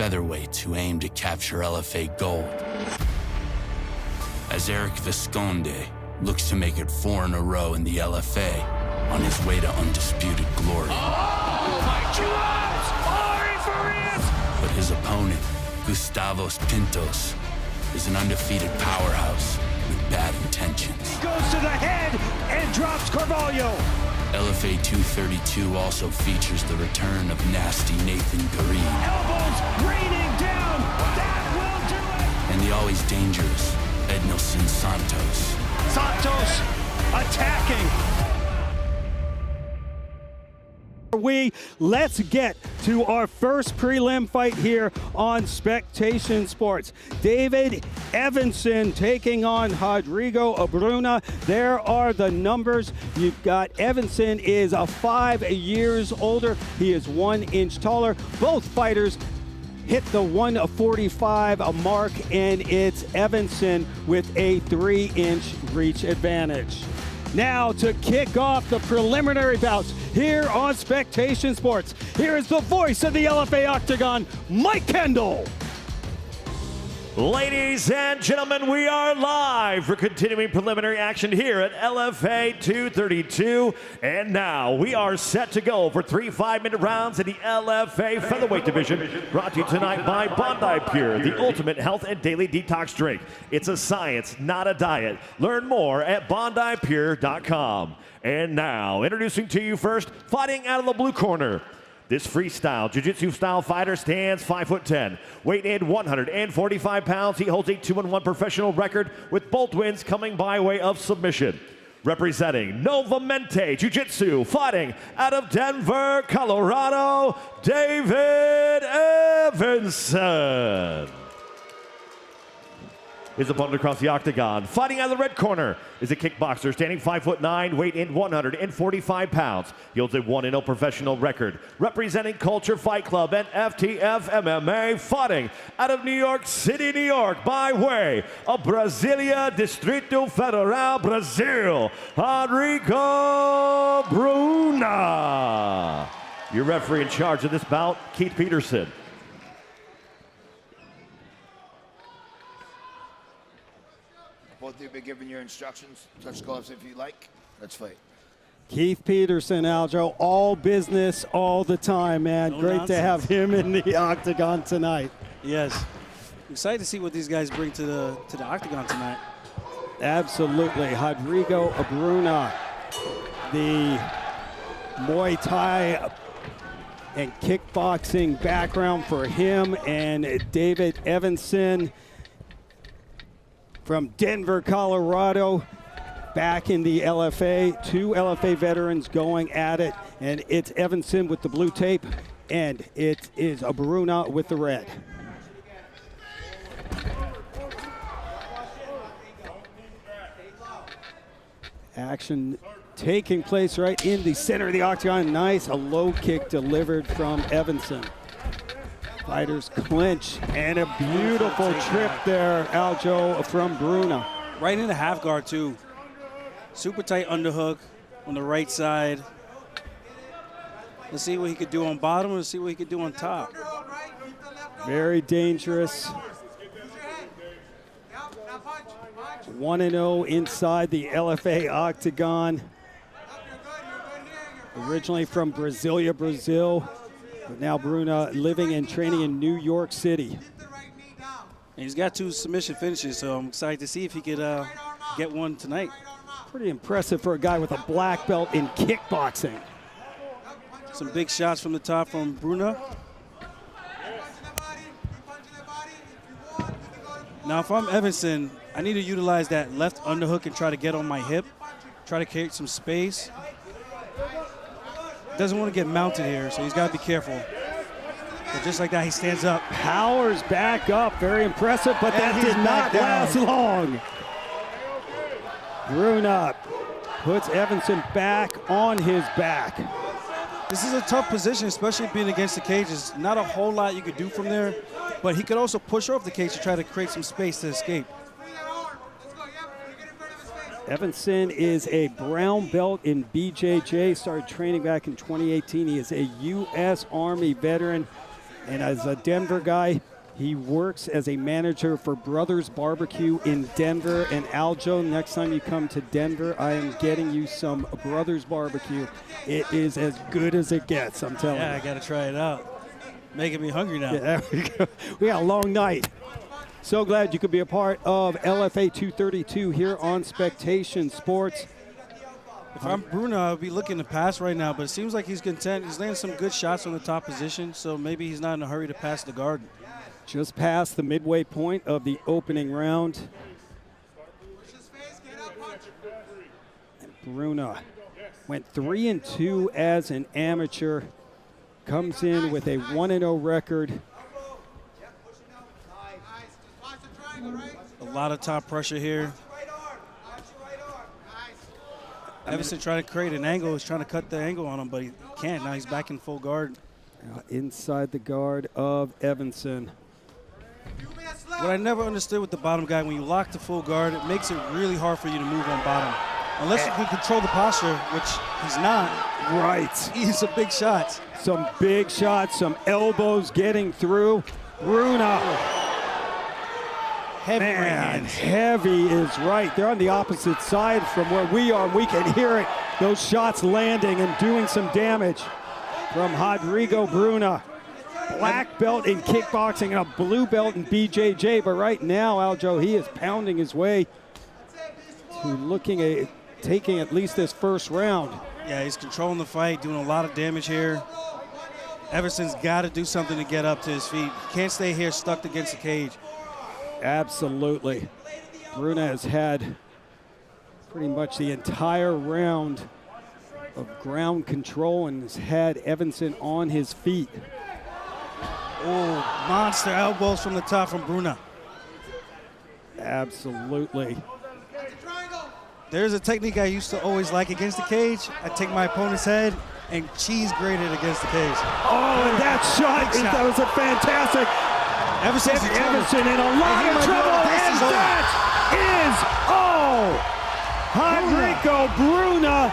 featherweights who aim to capture LFA gold. As Eric Visconde looks to make it 4 in a row in the LFA on his way to undisputed glory. Oh my God! Oh, but his opponent, Gustavos Pintos, is an undefeated powerhouse with bad intentions. He goes to the head and drops Carvalho. LFA 232 also features the return of nasty Nathan Gareed. Elbows raining down. That will do it. And the always dangerous Ednilson Santos. Santos attacking. Let's get to our first prelim fight here on Spectation Sports. David Evanson taking on Adrigo Bruna. There are the numbers. You've got Evanson is 5 years older. He is 1 inch taller. Both fighters hit the 145 mark, and it's Evanson with a 3-inch reach advantage. Now to kick off the preliminary bouts here on Spectation Sports, here is the voice of the LFA Octagon, Mike Kendall. Ladies and gentlemen, we are live for continuing preliminary action here at LFA 232. And now we are set to go for 3 5-minute rounds in the LFA featherweight division. Brought to you tonight by Bondi Pure, the ultimate health and daily detox drink. It's a science, not a diet. Learn more at bondipure.com. And now, introducing to you first, fighting out of the blue corner. This freestyle jiu-jitsu style fighter stands 5'10", weight in 145 pounds. He holds a 2-1 professional record with both wins coming by way of submission. Representing Novamente Jiu-Jitsu, fighting out of Denver, Colorado, David Evanson. His opponent across the octagon, fighting out of the red corner, is a kickboxer standing 5'9", weight in 145 pounds. He holds a 1-0 professional record. Representing Culture Fight Club and FTF MMA, fighting out of New York City, New York, by way of Brasilia, Distrito Federal, Brazil, Adrigo Bruna. Your referee in charge of this bout, Keith Peterson. Both of you be giving your instructions. Touch gloves if you like. Let's fight. Keith Peterson, Aljo, all business all the time, man. No Great nonsense. to have him in the octagon tonight. Yes. I'm excited to see what these guys bring to the octagon tonight. Absolutely. Adrigo Bruna, the Muay Thai and kickboxing background for him, and David Evanson from Denver, Colorado, back in the LFA. 2 LFA veterans going at it, and it's Evanson with the blue tape, and it is Bruna with the red. Action taking place right in the center of the octagon. Nice, a low kick delivered from Evanson. Fighters clinch, and a beautiful trip there, Aljo, from Bruna. Right in the half guard, too. Super tight underhook on the right side. Let's see what he could do on bottom. Let's see what he could do on top. Very dangerous. 1-0 inside the LFA octagon. Originally from Brasilia, Brazil. But now Bruna living and training in New York City. And he's got 2 submission finishes, so I'm excited to see if he could get one tonight. Pretty impressive for a guy with a black belt in kickboxing. Some big shots from the top from Bruna. Now, if I'm Evanson, I need to utilize that left underhook and try to get on my hip, try to create some space. Doesn't want to get mounted here, so he's got to be careful. But just like that, he stands up. Powers back up, very impressive, but that did not last long. Bruna puts Evanson back on his back. This is a tough position, especially being against the cage. There's not a whole lot you could do from there, but he could also push off the cage to try to create some space to escape. Evanson is a brown belt in BJJ, started training back in 2018. He is a U.S. Army veteran, And as a Denver guy, he works as a manager for Brothers Barbecue in Denver. And Aljo, next time you come to Denver, I am getting you some Brothers Barbecue. It is as good as it gets, I'm telling you. Yeah, I got to try it out. Making me hungry now. Yeah, there we go. We got a long night. So glad you could be a part of LFA 232 here on Spectation Sports. If I'm Bruno, I would be looking to pass right now, but it seems like he's content. He's landing some good shots on the top position, so maybe he's not in a hurry to pass the guard. Just past the midway point of the opening round. And Bruna went 3-2 as an amateur. Comes in with a 1-0 record. A lot of top pressure here. Everson trying to create an angle. He's trying to cut the angle on him, but he can't. Now he's back in full guard. Inside the guard of Evanson. What I never understood with the bottom guy, when you lock the full guard, it makes it really hard for you to move on bottom. Unless you can control the posture, which he's not. Right. He's a big shot. Some big shots, some elbows getting through. Bruna. Heavy Man, hands. heavy is right. They're on the opposite side from where we are. We can hear it. Those shots landing and doing some damage from Adrigo Bruna. Black belt in kickboxing and a blue belt in BJJ. But right now, Aljo, he is pounding his way to looking at taking at least this first round. Yeah, he's controlling the fight, doing a lot of damage here. Everson's got to do something to get up to his feet. He can't stay here stuck against the cage. Absolutely. Bruna has had pretty much the entire round of ground control and has had Evanson on his feet. Oh, monster elbows from the top from Bruna. Absolutely. There's a technique I used to always like against the cage. I take my opponent's head and cheese grate it against the cage. Oh, and that shot, that was a fantastic. Evanson in a lot of trouble, and that is Adrigo Bruna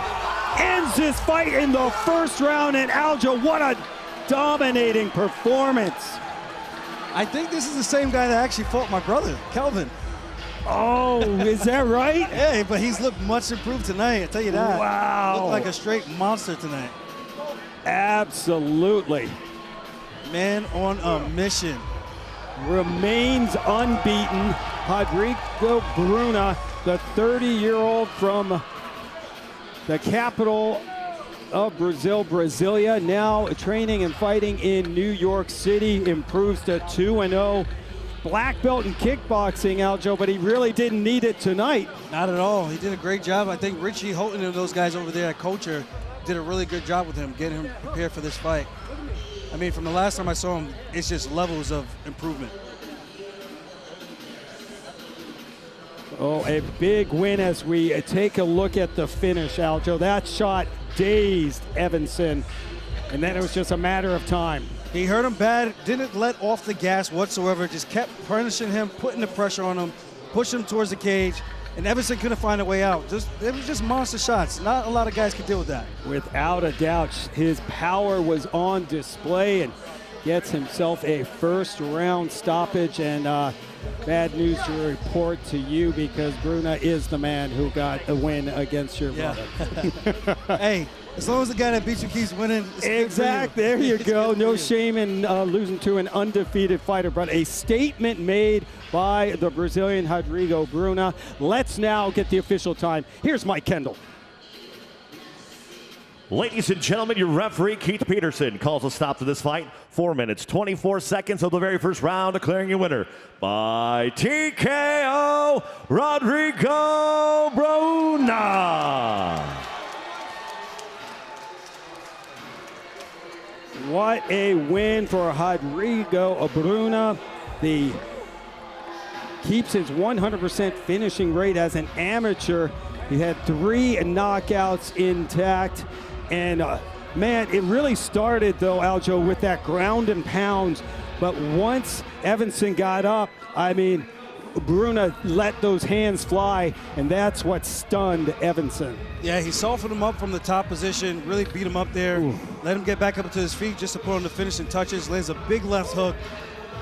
ends this fight in the first round. And Aljo, what a dominating performance. I think this is the same guy that actually fought my brother, Kelvin. Oh, is that right? Yeah, but he's looked much improved tonight, I tell you that. Wow. Looked like a straight monster tonight. Absolutely. Man on a mission. Remains unbeaten. Adrigo Bruna, the 30-year-old from the capital of Brazil, Brasilia, now training and fighting in New York City, improves to 2-0. Black belt in kickboxing, Aljo, but he really didn't need it tonight. Not at all. He did a great job. I think Richie Houghton and those guys over there at Culture did a really good job with him, getting him prepared for this fight. I mean, from the last time I saw him, it's just levels of improvement. Oh, a big win as we take a look at the finish, Aljo. That shot dazed Evanson, and then it was just a matter of time. He hurt him bad, didn't let off the gas whatsoever, just kept punishing him, putting the pressure on him, pushing him towards the cage, and Evanson couldn't find a way out. It was just monster shots. Not a lot of guys could deal with that. Without a doubt, his power was on display and gets himself a first-round stoppage. And bad news to report to you, because Bruna is the man who got a win against your brother. Hey, as long as the guy that beat you keeps winning. Exactly. There you go. No shame in losing to an undefeated fighter, but a statement made by the Brazilian Adrigo Bruna. Let's now get the official time. Here's Mike Kendall. Ladies and gentlemen, your referee, Keith Peterson, calls a stop to this fight. 4 minutes, 24 seconds of the very first round, declaring your winner by TKO, Adrigo Bruna. What a win for Adrigo Bruna. He keeps his 100% finishing rate as an amateur. He had 3 knockouts intact. And man, it really started though, Aljo, with that ground and pound. But once Evanson got up, I mean, Bruna let those hands fly, and that's what stunned Evanson. Yeah, he softened him up from the top position, really beat him up there, let him get back up to his feet just to put on the finishing touches, lands a big left hook,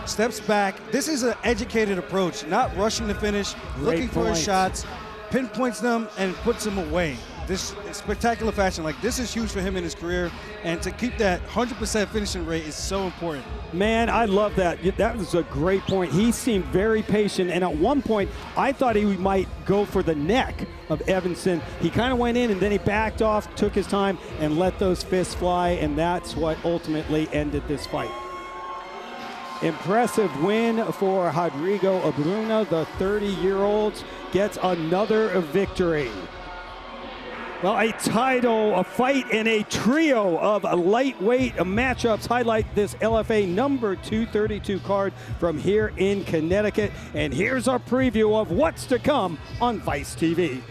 steps back. This is an educated approach, not rushing to finish, looking for his shots, pinpoints them, and puts them away. This spectacular fashion, like this is huge for him in his career, and to keep that 100% finishing rate is so important. Man, I love that. That was a great point. He seemed very patient, and at one point, I thought he might go for the neck of Evanson. He kind of went in, and then he backed off, took his time, and let those fists fly, and that's what ultimately ended this fight. Impressive win for Adrigo Bruna. The 30-year-old gets another victory. Well, a title, a fight, and a trio of lightweight matchups highlight this LFA number 232 card from here in Connecticut. And here's our preview of what's to come on Vice TV.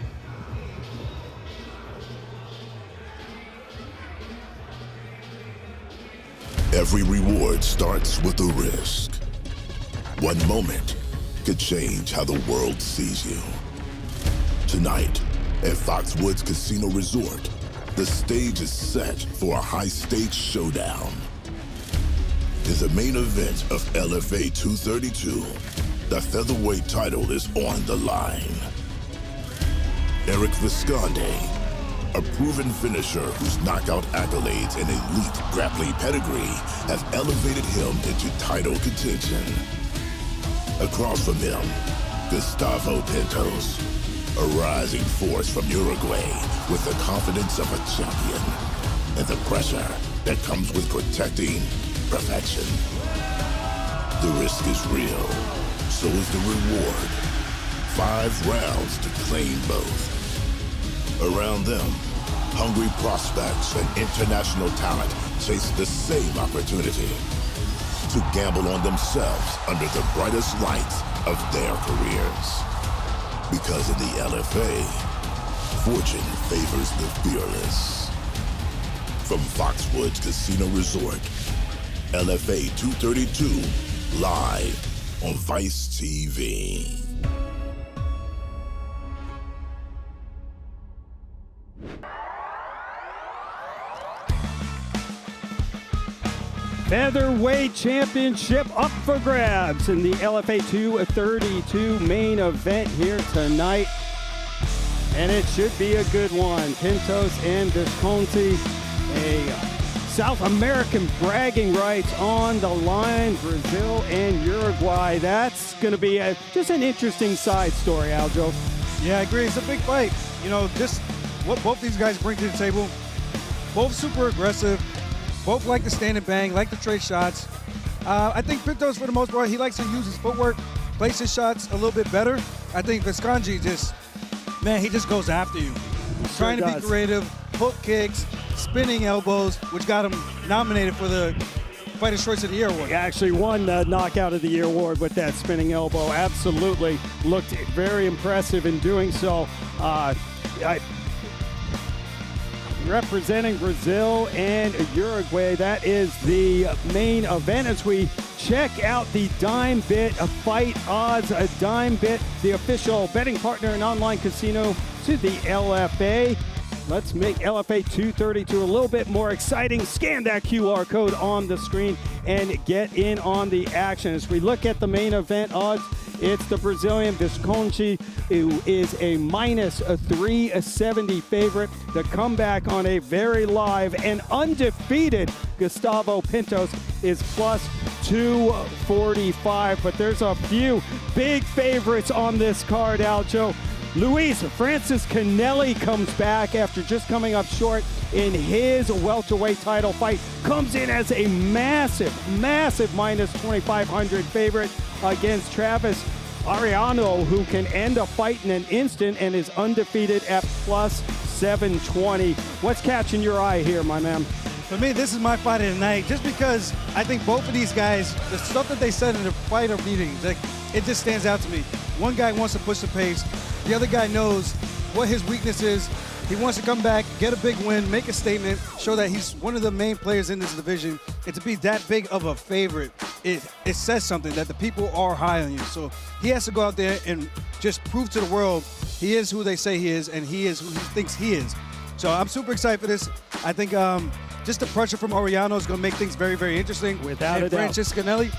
Every reward starts with a risk. One moment could change how the world sees you. Tonight, at Foxwoods Casino Resort, the stage is set for a high-stakes showdown. In the main event of LFA 232, the featherweight title is on the line. Eric Visconde, a proven finisher whose knockout accolades and elite grappling pedigree have elevated him into title contention. Across from him, Gustavo Pintos, a rising force from Uruguay with the confidence of a champion and the pressure that comes with protecting perfection. The risk is real, so is the reward. 5 rounds to claim both. Around them, hungry prospects and international talent chase the same opportunity to gamble on themselves under the brightest lights of their careers. Because in the LFA, fortune favors the fearless. From Foxwoods Casino Resort, LFA 232, live on Vice TV. Featherweight championship up for grabs in the LFA 232 main event here tonight. And it should be a good one. Pintos and Visconde, a South American bragging rights on the line. Brazil and Uruguay. That's going to be just an interesting side story, Aljo. Yeah, I agree. It's a big fight. You know, what both these guys bring to the table, both super aggressive. Both like to stand and bang, like to trade shots. I think Pintos, for the most part, he likes to use his footwork, place his shots a little bit better. I think Visconde he just goes after you. Trying to be creative, hook kicks, spinning elbows, which got him nominated for the Fighter's Choice of the Year award. He actually won the Knockout of the Year award with that spinning elbow. Absolutely looked very impressive in doing so. Representing Brazil and Uruguay, that is the main event. As we check out the Dime Bit Fight Odds, Dime Bit, the official betting partner and online casino to the LFA. Let's make LFA 232 a little bit more exciting. Scan that QR code on the screen and get in on the action. As we look at the main event odds, it's the Brazilian Visconde, who is a minus a 370 favorite. The comeback on a very live and undefeated Gustavo Pintos is plus 245. But there's a few big favorites on this card, Aljo. Luis Francis Canelli comes back after just coming up short in his welterweight title fight. Comes in as a massive minus 2,500 favorite against Travis Ariano, who can end a fight in an instant and is undefeated at plus 720. What's catching your eye here, my man? For me, this is my fight of the night, just because I think both of these guys, the stuff that they said in the fighter meetings, like, it just stands out to me. One guy wants to push the pace. The other guy knows what his weakness is, He wants to come back, get a big win, make a statement, show that he's one of the main players in this division. And to be that big of a favorite, it says something that the people are high on you. So he has to go out there and just prove to the world he is who they say he is, and he is who he thinks he is. So I'm super excited for this. I think just the pressure from Oriano is going to make things very, very interesting. Without a doubt. Francis Canelli,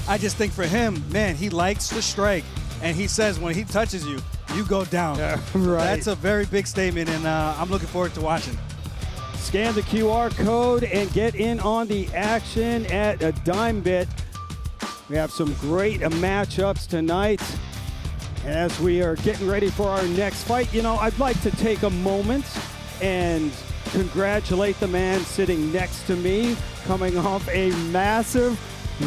I just think for him, man, he likes to strike. And he says when he touches you, you go down. Right. That's a very big statement, and I'm looking forward to watching. Scan the QR code and get in on the action at a dime bit. We have some great matchups tonight. As we are getting ready for our next fight, you know, I'd like to take a moment and congratulate the man sitting next to me, coming off a massive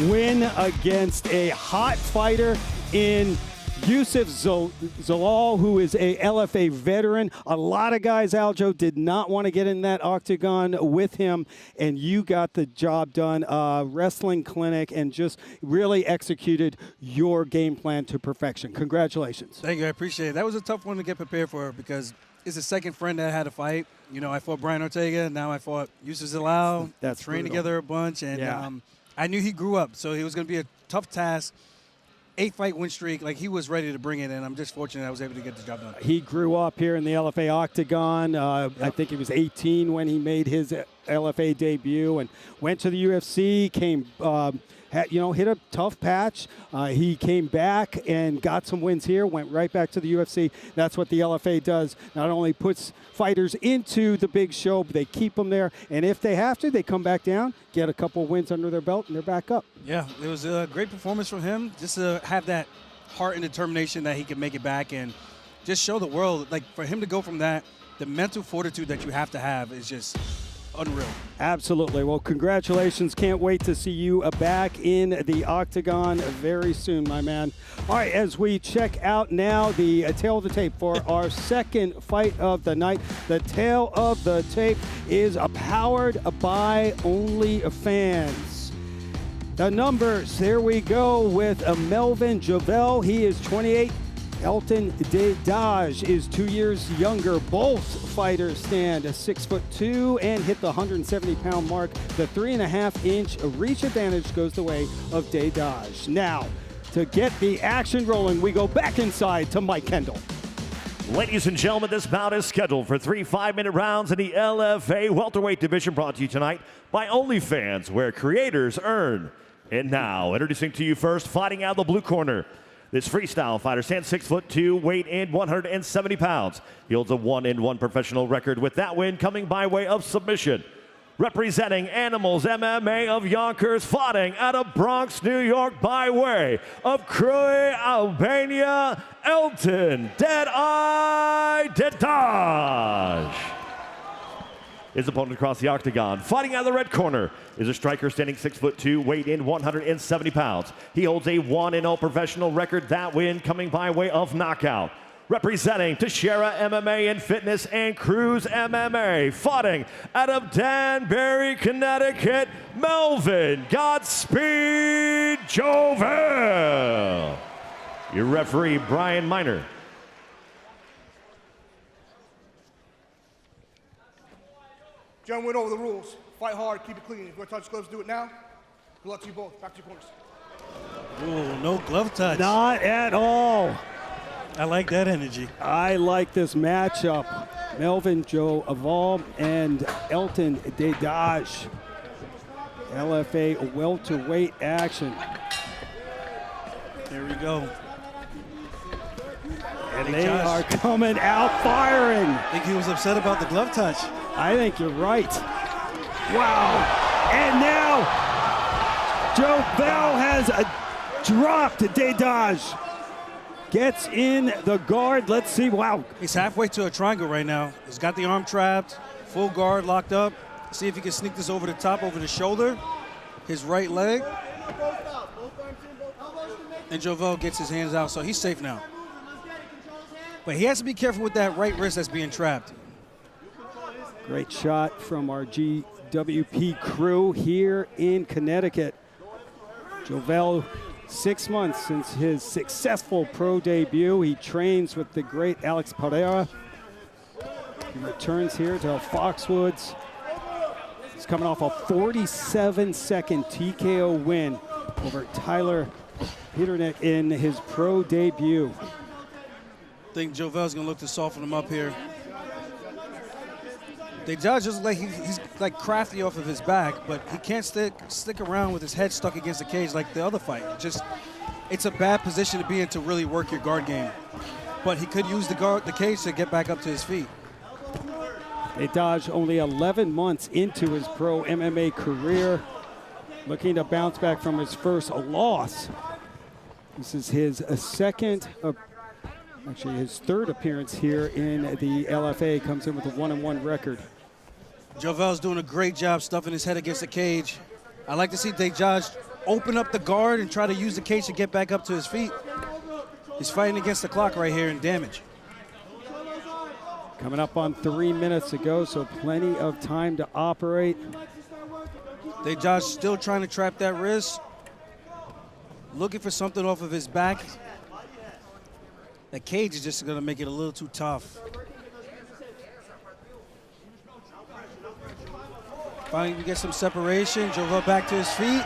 win against a hot fighter in Yusuf Zalal, who is a LFA veteran. A lot of guys, Aljo, did not want to get in that octagon with him, and you got the job done. Wrestling clinic, and just really executed your game plan to perfection. Congratulations. Thank you. I appreciate it. That was a tough one to get prepared for because it's the second friend that I had to fight. You know, I fought Brian Ortega. Now I fought Yusuf Zalal. That's trained brutal. together a bunch, and I knew he grew up, so it was going to be a tough task. 8-fight win streak, like he was ready to bring it, and I'm just fortunate I was able to get the job done. He grew up here in the LFA octagon. I think he was 18 when he made his LFA debut and went to the UFC, came, hit a tough patch. He came back and got some wins here, went right back to the UFC. That's what the LFA does. Not only puts fighters into the big show, but they keep them there. And if they have to, they come back down, get a couple wins under their belt, and they're back up. Yeah, it was a great performance from him. Just to have that heart and determination that he could make it back and just show the world, like for him to go from that, the mental fortitude that you have to have is just unreal. Absolutely. Well, congratulations. Can't wait to see you back in the octagon very soon, my man. All right, as we check out now the tail of the tape for our second fight of the night. The tail of the tape is powered by OnlyFans. The numbers, there we go with Melvin Jovell. He is 28. Elton Dedaj is 2 years younger. Both fighters stand 6'2" and hit the 170-pound mark. The 3.5-inch reach advantage goes the way of Dedaj. Now, to get the action rolling, we go back inside to Mike Kendall. Ladies and gentlemen, this bout is scheduled for 3 5-minute rounds in the LFA welterweight division, brought to you tonight by OnlyFans, where creators earn. And now, introducing to you first, fighting out of the blue corner. This freestyle fighter stands 6'2", weight in 170 pounds. He holds a 1-1 professional record, with that win coming by way of submission. Representing Animals MMA of Yonkers, fighting out of Bronx, New York, by way of Croy, Albania, Elton Dedaj. His opponent across the octagon, fighting out of the red corner, is a striker standing 6'2", weight in 170 pounds. He holds a 1-0 professional record, that win coming by way of knockout. Representing Teixeira MMA and Fitness and Cruz MMA, fighting out of Danbury, Connecticut, Melvin Godspeed Jovell. Your referee, Brian Miner. John went over the rules. Fight hard, keep it clean. If you want to touch gloves, do it now. Good luck to you both. Back to your corners. Ooh, no glove touch. Not at all. I like that energy. I like this matchup. Melvin Jovell and Elton Dedaj. LFA welterweight action. There we go. And they are coming out firing. I think he was upset about the glove touch. I think you're right. Wow. And now Jovell has dropped Dedaj. Gets in the guard. Let's see. Wow. He's halfway to a triangle right now. He's got the arm trapped, full guard locked up. See if he can sneak this over the top, over the shoulder. His right leg. And Jovell gets his hands out, so he's safe now. But he has to be careful with that right wrist that's being trapped. Great shot from our GWP crew here in Connecticut. Jovell, 6 months since his successful pro debut. He trains with the great Alex Pereira. He returns here to Foxwoods. He's coming off a 47-second TKO win over Tyler Peternick in his pro debut. I think Jovel's gonna look to soften him up here. Dedaj is like he's like crafty off of his back, but he can't stick around with his head stuck against the cage like the other fight. It's a bad position to be in to really work your guard game. But he could use the cage to get back up to his feet. Dedaj only 11 months into his pro MMA career, looking to bounce back from his first loss. This is his his third appearance here in the LFA. Comes in with a 1-1 record. Jovel's doing a great job stuffing his head against the cage. I like to see Dedaj open up the guard and try to use the cage to get back up to his feet. He's fighting against the clock right here in damage. Coming up on 3 minutes to go, so plenty of time to operate. Dedaj still trying to trap that wrist. Looking for something off of his back. That cage is just gonna make it a little too tough. Finally, we get some separation. Jovel back to his feet.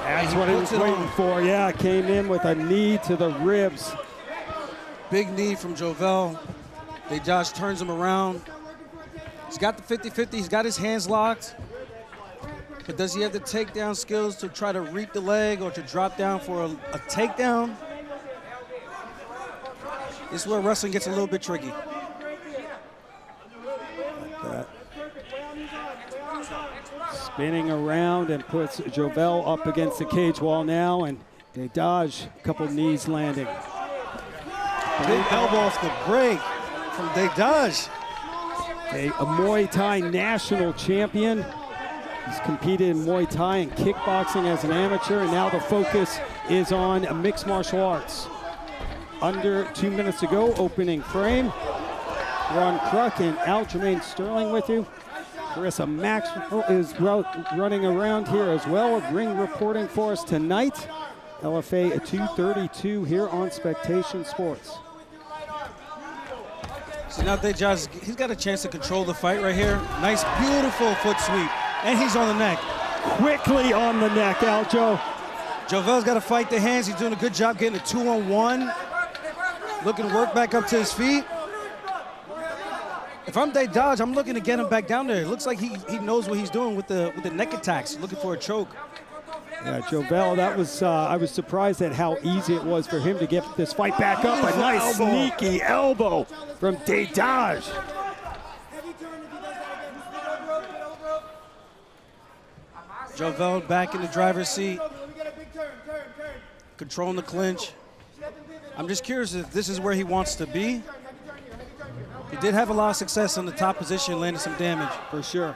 That's what he was waiting for. Yeah, came in with a knee to the ribs. Big knee from Jovel. Dedaj turns him around. He's got the 50-50. He's got his hands locked. But does he have the takedown skills to try to reap the leg or to drop down for a takedown? This is where wrestling gets a little bit tricky. Like that. Spinning around and puts Jovel up against the cage wall now, and Dedaj, a couple knees landing. Big elbow off the break from Dedaj. A Muay Thai national champion. He's competed in Muay Thai and kickboxing as an amateur, and now the focus is on mixed martial arts. Under 2 minutes to go, opening frame. Rona Kruka and Alджамейна Stерлинga with you. Carissa Maxwell is running around here as well, ring reporting for us tonight. LFA at 2:32 here on Spectation Sports. So now Dedaj, he's got a chance to control the fight right here. Nice, beautiful foot sweep. And he's on the neck. Quickly on the neck, Aljo. Jovel's got to fight the hands. He's doing a good job getting a 2-on-1. Looking to work back up to his feet. If I'm Dedaj, I'm looking to get him back down there. It looks like he knows what he's doing with the neck attacks, looking for a choke. Yeah, Jovel, that was I was surprised at how easy it was for him to get this fight back up. A nice sneaky elbow from Dedaj. Jovel back in the driver's seat, controlling the clinch. I'm just curious if this is where he wants to be. He did have a lot of success on the top position, landing some damage. For sure.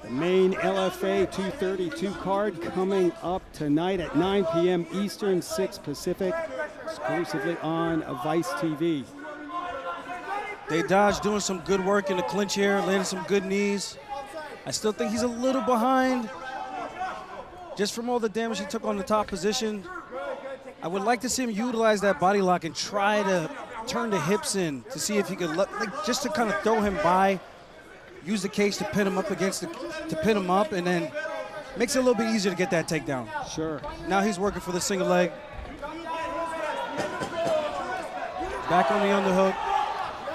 The main LFA 232 card coming up tonight at 9 p.m. Eastern, 6 Pacific, exclusively on Vice TV. Dedaj doing some good work in the clinch here, landing some good knees. I still think he's a little behind, just from all the damage he took on the top position. I would like to see him utilize that body lock and try to turn the hips in to see if he could, just to kind of throw him by, use the cage to pin him up and then makes it a little bit easier to get that takedown. Sure. Now he's working for the single leg. Back on the underhook.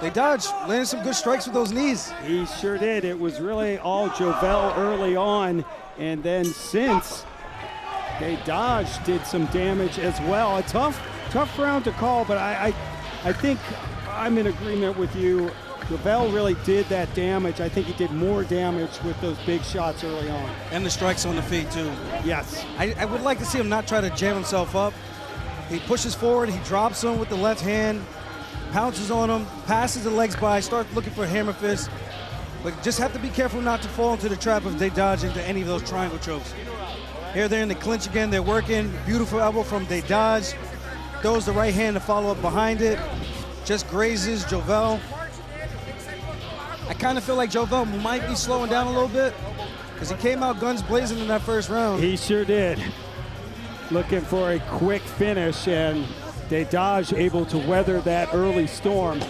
Dedaj landed some good strikes with those knees. He sure did. It was really all Jovel early on, and then since Dedaj did some damage as well. A tough round to call, but I think I'm in agreement with you. Jovel really did that damage. I think he did more damage with those big shots early on. And the strikes on the feet, too. Yes. I would like to see him not try to jam himself up. He pushes forward, he drops him with the left hand, pounces on him, passes the legs by, starts looking for a hammer fist. But just have to be careful not to fall into the trap of Dedaj into any of those triangle chokes. Here they're in the clinch again, they're working. Beautiful elbow from Dedaj. Throws the right hand to follow up behind it. Just grazes Jovel. I kind of feel like Jovel might be slowing down a little bit because he came out guns blazing in that first round. He sure did. Looking for a quick finish, and Dedaj able to weather that early storm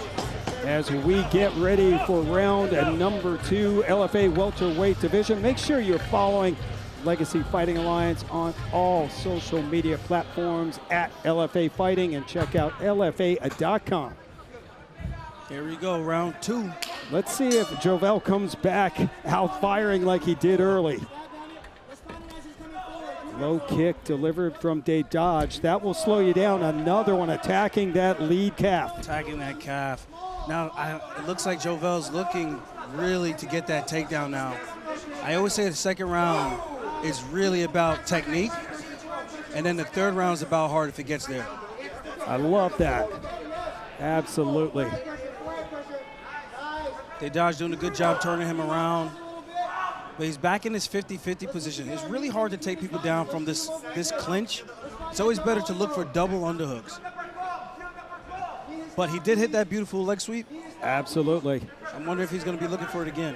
as we get ready for round number 2, LFA welterweight division. Make sure you're following Legacy Fighting Alliance on all social media platforms at LFA Fighting, and check out LFA.com. Here we go, round 2. Let's see if Jovell comes back out firing like he did early. Low kick delivered from Dedaj. That will slow you down. Another one attacking that lead calf. Attacking that calf. Now, it looks like Jovell's looking really to get that takedown now. I always say the second round is really about technique, and then the third round is about hard if it gets there. I love that. Absolutely. Dedaj doing a good job turning him around, but he's back in this 50-50 position. It's really hard to take people down from this clinch. It's always better to look for double underhooks. But he did hit that beautiful leg sweep. Absolutely. I'm wondering if he's going to be looking for it again.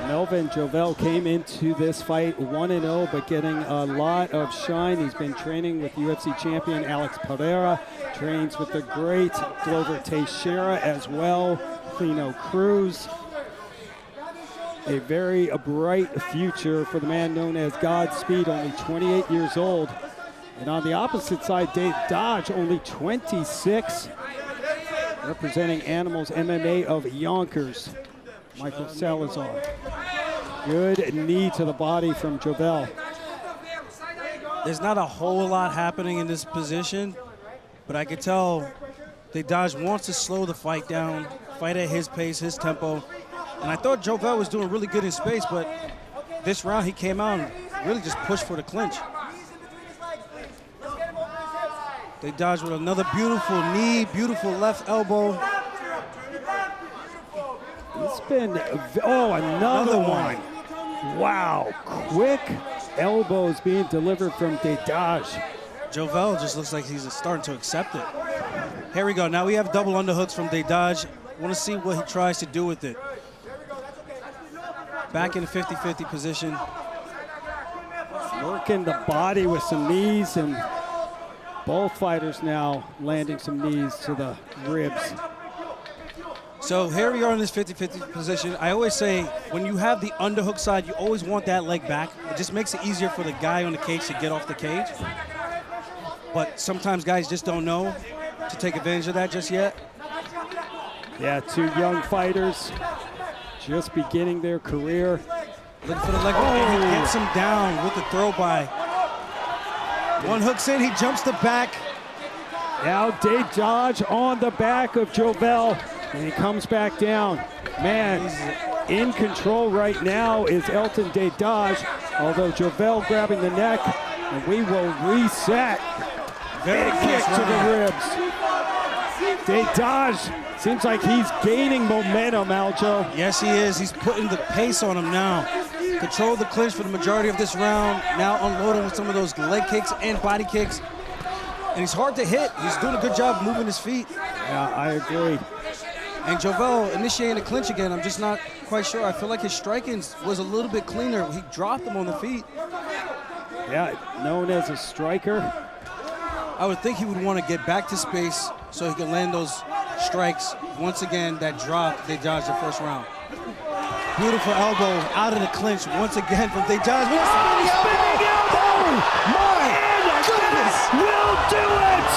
Melvin Jovell came into this fight 1-0, but getting a lot of shine. He's been training with UFC champion Alex Pereira, trains with the great Glover Teixeira as well, Lino Cruz. A very bright future for the man known as Godspeed, only 28 years old. And on the opposite side, Dedaj, only 26, representing Animals MMA of Yonkers, Michael Salazar. Good knee to the body from Jovell. There's not a whole lot happening in this position, but I could tell Dedaj wants to slow the fight down, fight at his pace, his tempo. And I thought Jovell was doing really good in space, but this round he came out and really just pushed for the clinch. Dedaj with another beautiful knee, beautiful left elbow. It's been, oh, another one. Wow, quick elbows being delivered from Dedaj. Jovell just looks like he's starting to accept it. Here we go, now we have double underhooks from Dedaj. Want to see what he tries to do with it. Back in the 50-50 position. Working the body with some knees, and both fighters now landing some knees to the ribs. So here we are in this 50-50 position. I always say, when you have the underhook side, you always want that leg back. It just makes it easier for the guy on the cage to get off the cage. But sometimes guys just don't know to take advantage of that just yet. Yeah, two young fighters just beginning their career. Looking for the leg, and he gets him down with the throw by. One hooks in, he jumps the back. Now Dedaj on the back of Jovell, and he comes back down. Man, in control right now is Elton Dedaj, although Jovell grabbing the neck, and we will reset. Very kick to the ribs. Dedaj seems like he's gaining momentum, Aljo. Yes, he is. He's putting the pace on him now. Control the clinch for the majority of this round. Now unloading with some of those leg kicks and body kicks. And he's hard to hit. He's doing a good job moving his feet. Yeah, I agree. And Jovell initiating the clinch again. I'm just not quite sure. I feel like his striking was a little bit cleaner. He dropped him on the feet. Yeah, known as a striker. I would think he would want to get back to space so he can land those strikes. Once again, that drop, they dodged the first round. Beautiful elbow out of the clinch once again from Dedaj. Spinning elbow! My goodness! Will do it!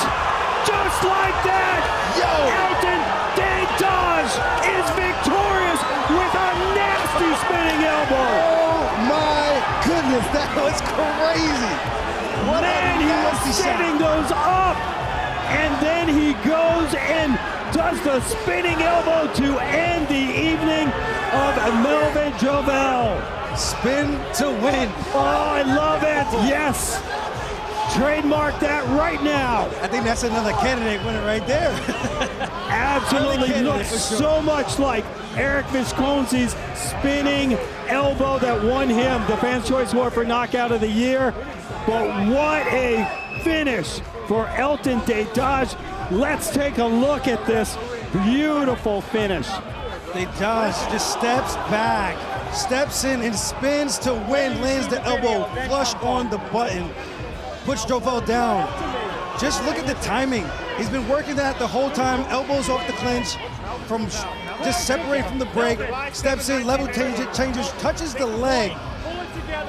Just like that! Yo! Elton Dedaj is victorious with a nasty spinning elbow! Oh my goodness, that was crazy! What Man, he was setting those up! And then he goes and does the spinning elbow to end the evening of Melvin Jovell. Spin to win. Oh, I love it. Yes. Trademark that right now. I think that's another candidate winner right there. Absolutely looks so much like Eric Visconti's spinning elbow that won him the Fans' Choice Award for Knockout of the Year. But what a finish for Elton Dedaj. Let's take a look at this beautiful finish. Dedaj just steps back, steps in and spins to win, lands the elbow flush on the button. puts Jovell down. Just look at the timing. He's been working that the whole time. Elbows off the clinch, from just separate from the break, steps in, level changes, touches the leg.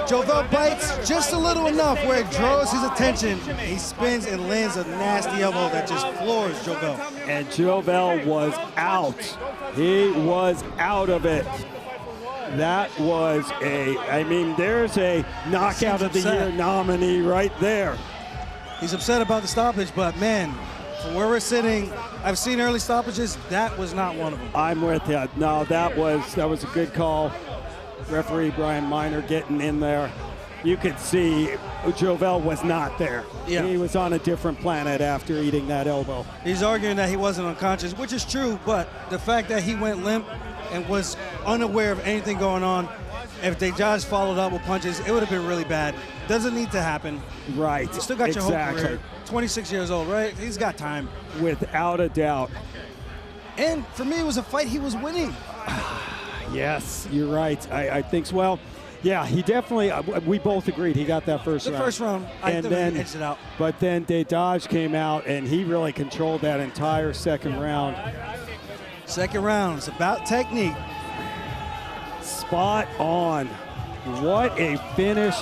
Jovell bites just a little enough where it draws his attention. He spins and lands a nasty elbow that just floors Jovell. And Jovell was out. He was out of it. That was I mean, there's a knockout of the year nominee right there. He's upset about the stoppage, but man, from where we're sitting, I've seen early stoppages. That was not one of them. I'm with you. No, that was a good call. Referee Brian Miner getting in there. You could see Jovell was not there. Yeah. He was on a different planet after eating that elbow. He's arguing that he wasn't unconscious, which is true, but the fact that he went limp and was unaware of anything going on, if Dejaj followed up with punches, it would have been really bad. Doesn't need to happen. Right. You still got your whole career. 26 years old, right? He's got time. Without a doubt. And for me, it was a fight he was winning. Yes, you're right. I think so. Well, yeah, he definitely, we both agreed he got that first round. The first round, and then edged it out. But then Dejaj came out and he really controlled that entire second round. Second round, it's about technique. Spot on. What a finish.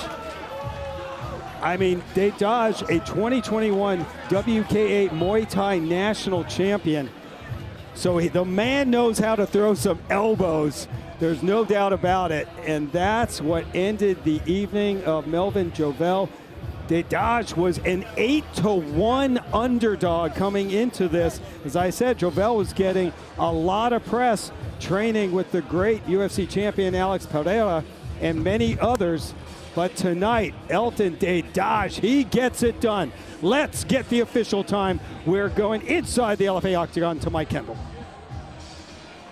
I mean, Dejaj, a 2021 WKA Muay Thai national champion. So the man knows how to throw some elbows. There's no doubt about it. And that's what ended the evening of Melvin Jovell. Dejaj was an 8-1 underdog coming into this. As I said, Jovell was getting a lot of press training with the great UFC champion Alex Pereira and many others. But tonight, Elton Dedaj, he gets it done. Let's get the official time. We're going inside the LFA octagon to Mike Kendall.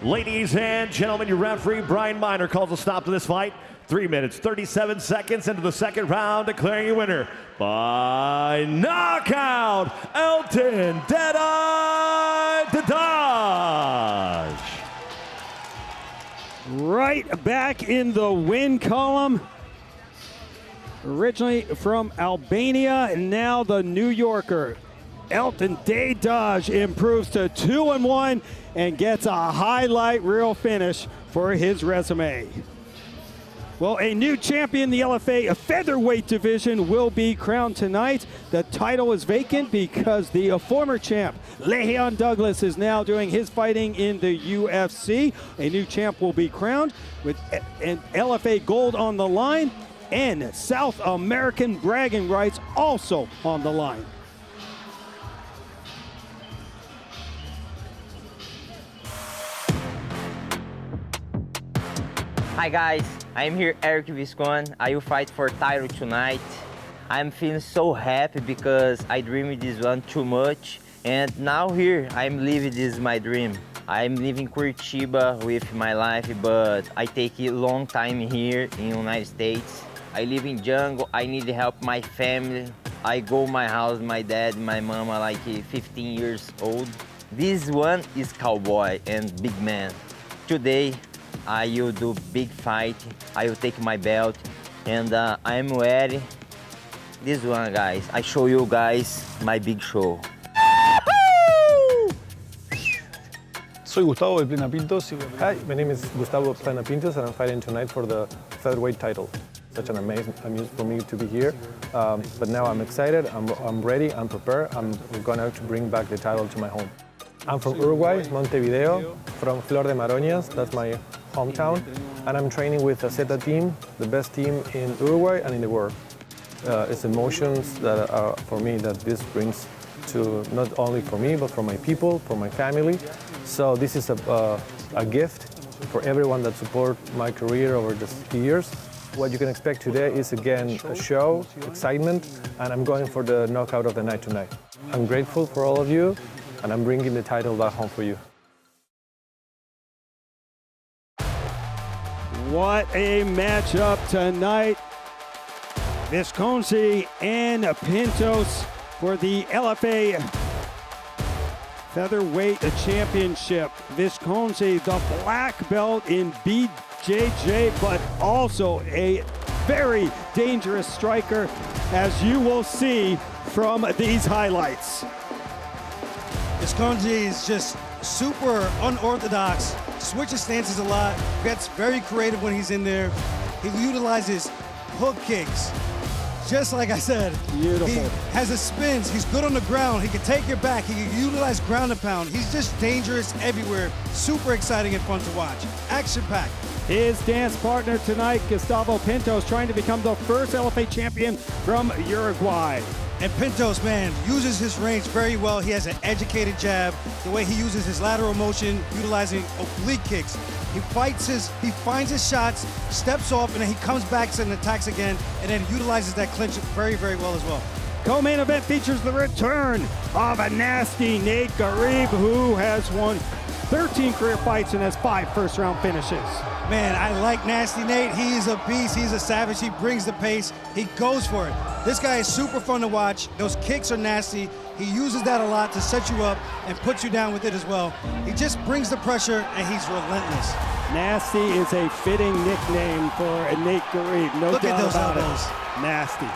Ladies and gentlemen, your referee, Brian Miner, calls a stop to this fight. 3 minutes, 37 seconds into the second round, declaring your winner by knockout, Elton Dedaj. Right back in the win column. Originally from Albania, and now the New Yorker. Elton Dedaj improves to 2-1 and gets a highlight reel finish for his resume. Well, a new champion in the LFA featherweight division will be crowned tonight. The title is vacant because the former champ, Le'Veon Douglas, is now doing his fighting in the UFC. A new champ will be crowned with an LFA gold on the line and South American bragging rights also on the line. Hi guys, I'm here Eric Viscon. I will fight for title tonight. I'm feeling so happy because I dreamed this one too much, and now here I'm living this my dream. I'm living Curitiba with my life, but I take a long time here in United States. I live in jungle, I need help my family. I go my house, my dad, my mama like 15 years old. This one is cowboy and big man. Today, I will do big fight. I will take my belt, and I'm ready. This one, guys. I show you guys my big show. Soy Gustavo del Plena Pintos. Hi, my name is Gustavo Plena Pintos, and I'm fighting tonight for the featherweight title. Such an amazing for me to be here. But now I'm excited. I'm ready. I'm prepared. I'm going to bring back the title to my home. I'm from Uruguay, Montevideo, from Flor de Maroñas. That's my hometown, and I'm training with the Zeta team, the best team in Uruguay and in the world. It's emotions that are for me that this brings to not only for me but for my people, for my family. So this is a gift for everyone that support my career over the years. What you can expect today is again a show, excitement, and I'm going for the knockout of the night tonight. I'm grateful for all of you, and I'm bringing the title back home for you. What a matchup tonight. Visconti and Pintos for the LFA Featherweight Championship. Visconti, the black belt in BJJ, but also a very dangerous striker, as you will see from these highlights. Visconti is just super unorthodox, switches stances a lot, gets very creative when he's in there. He utilizes hook kicks. Just like I said, beautiful. He has his spins. He's good on the ground. He can take your back. He can utilize ground and pound. He's just dangerous everywhere. Super exciting and fun to watch. Action-packed. His dance partner tonight, Gustavo Pintos, trying to become the first LFA champion from Uruguay. And Pintos, man, uses his range very well. He has an educated jab. The way he uses his lateral motion, utilizing oblique kicks. He finds his shots, steps off, and then he comes back and attacks again, and then utilizes that clinch very, very well as well. Co-main event features the return of a nasty Nate Garib, who has won 13 career fights and has 5 first-round finishes. Man, I like Nasty Nate. He is a beast. He's a savage. He brings the pace. He goes for it. This guy is super fun to watch. Those kicks are nasty. He uses that a lot to set you up and put you down with it as well. He just brings the pressure, and he's relentless. Nasty is a fitting nickname for Nate Garib. No Look doubt at those about elbows. it. Nasty.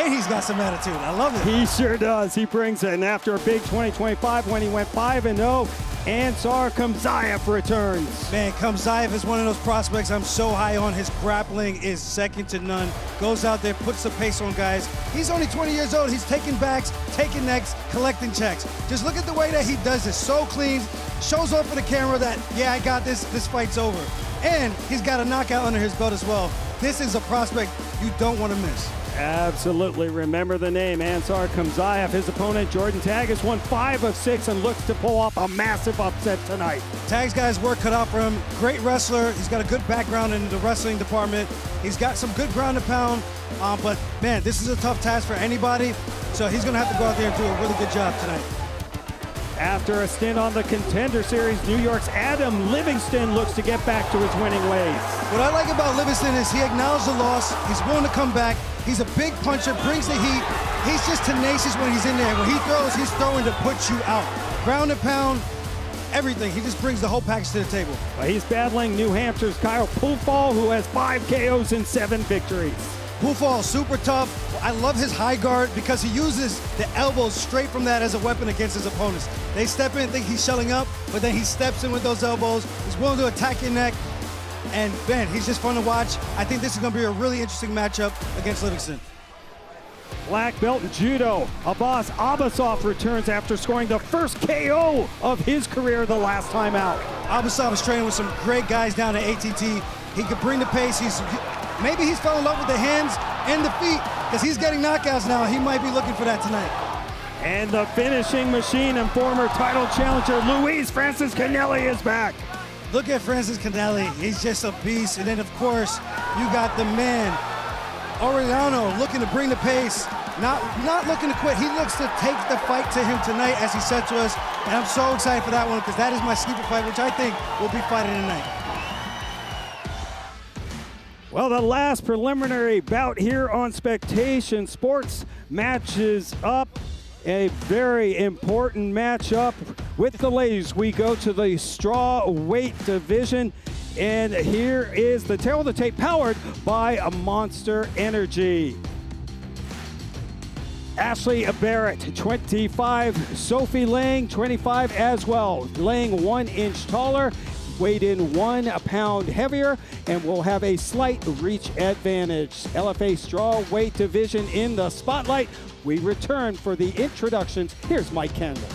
And he's got some attitude. I love it. He sure does. He brings it. And after a big 2025 when he went 5-0, Ansar Khamzatov returns. Man, Khamzatov is one of those prospects I'm so high on. His grappling is second to none. Goes out there, puts the pace on guys. He's only 20 years old. He's taking backs, taking necks, collecting checks. Just look at the way that he does this. So clean. Shows off for the camera that, yeah, I got this. This fight's over. And he's got a knockout under his belt as well. This is a prospect you don't want to miss. Absolutely. Remember the name, Ansar Khamzatov. His opponent, Jordan Tag, has won 5 of 6 and looks to pull off a massive upset tonight. Tag's got his work cut out for him. Great wrestler. He's got a good background in the wrestling department. He's got some good ground and pound. But, man, this is a tough task for anybody. So he's going to have to go out there and do a really good job tonight. After a stint on the Contender Series, New York's Adam Livingston looks to get back to his winning ways. What I like about Livingston is he acknowledged the loss. He's willing to come back. He's a big puncher, brings the heat. He's just tenacious when he's in there. When he throws, he's throwing to put you out. Ground and pound, everything. He just brings the whole package to the table. He's battling New Hampshire's Kyle Pulfall, who has 5 KOs and 7 victories. Pulfall, super tough. I love his high guard because he uses the elbows straight from that as a weapon against his opponents. They step in, think he's shelling up, but then he steps in with those elbows. He's willing to attack your neck. And, man, he's just fun to watch. I think this is going to be a really interesting matchup against Livingston. Black belt in judo, Abbas Abbasov returns after scoring the first KO of his career the last time out. Abbasov is training with some great guys down at ATT. He could bring the pace. Maybe he's fell in love with the hands and the feet because he's getting knockouts now. He might be looking for that tonight. And the finishing machine and former title challenger Luis Francis Canelli is back. Look at Francis Canelli. He's just a beast. And then, of course, you got the man, Orellano, looking to bring the pace, not looking to quit. He looks to take the fight to him tonight, as he said to us. And I'm so excited for that one because that is my sleeper fight, which I think we'll be fighting tonight. Well, the last preliminary bout here on Spectation Sports matches up. A very important matchup with the ladies. We go to the straw weight division, and here is the tail of the tape powered by a Monster Energy. Eshli Barrettt, 25. Sofi Lэнg, 25 as well. Lэнg 1 inch taller, weighed in 1 pound heavier, and will have a slight reach advantage. LFA straw weight division in the spotlight. We return for the introductions. Here's Mike Kendall.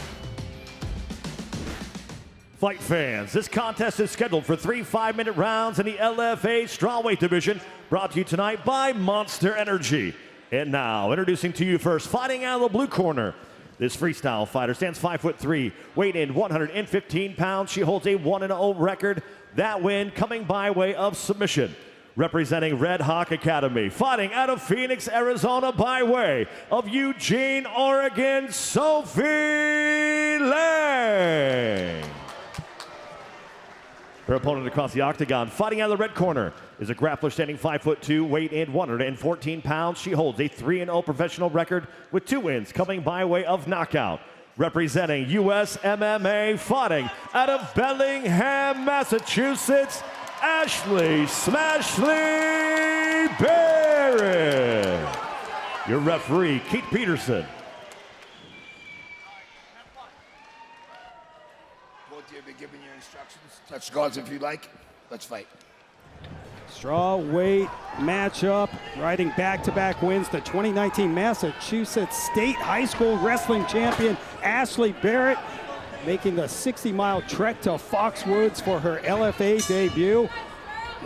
Fight fans, this contest is scheduled for 3 5-minute rounds in the LFA strawweight division, brought to you tonight by Monster Energy. And now, introducing to you first, fighting out of the blue corner. This freestyle fighter stands 5'3", weighed in 115 pounds. She holds a 1-0 record. That win coming by way of submission. Representing Red Hawk Academy, fighting out of Phoenix, Arizona by way of Eugene, Oregon, Sofi Lэнg. Her opponent across the octagon, fighting out of the red corner, is a grappler standing 5'2", weighed in 114 pounds. She holds a 3-0 professional record with 2 wins coming by way of knockout. Representing US MMA, fighting out of Bellingham, Massachusetts, Ashley Smashley Barrettt. Your referee, Keith Peterson. Both of you be giving your instructions. Touch guards if you like. Let's fight. Straw weight matchup, riding back-to-back wins. The 2019 Massachusetts State High School Wrestling Champion Eshli Barrettt making the 60-mile trek to Foxwoods for her LFA debut.